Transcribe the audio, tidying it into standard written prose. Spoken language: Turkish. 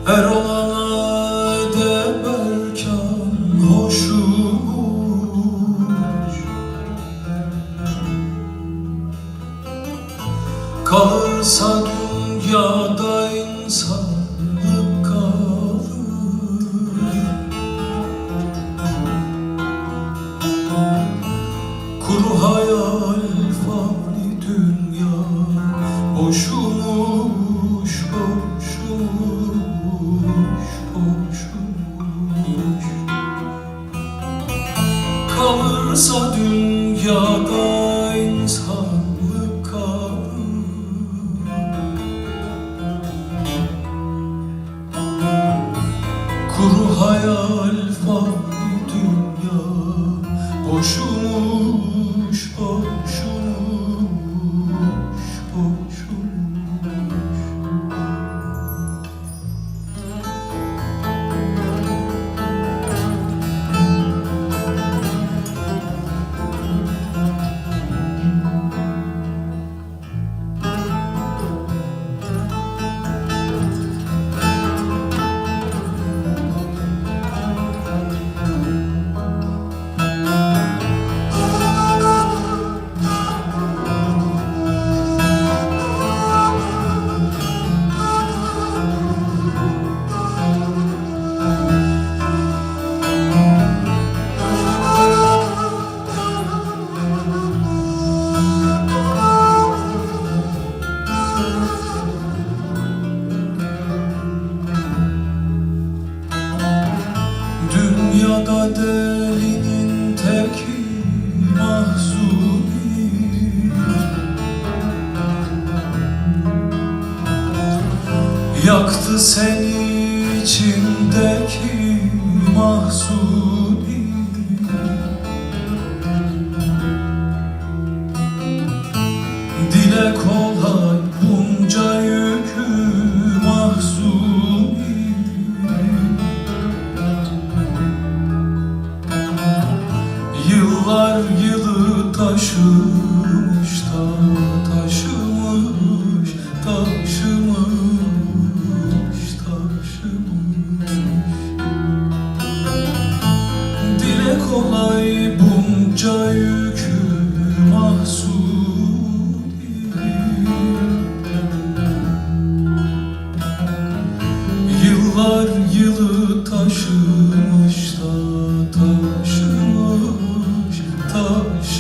Her olana edeberken hoşumuş, kalırsa dünyada insanlık kalır. Kuru hayal fani dünya boşumuş, boşumuş, boşumuş. Kalırsa dünyada insanlık kalır. Kuru hayal fani dünya boşumuş, boşumuş, boşumuş. Dünyada delinin teki mahzuni, yaktı seni içindeki mahzuni. Dile kolay bunca yükü mahzuni. Yıllar yılı taşımış da taşımış, taşımış, taşımış. Dile kolay bunca yükü mahzuni. Yıllar yılı taşımış da taşımış, taşımış.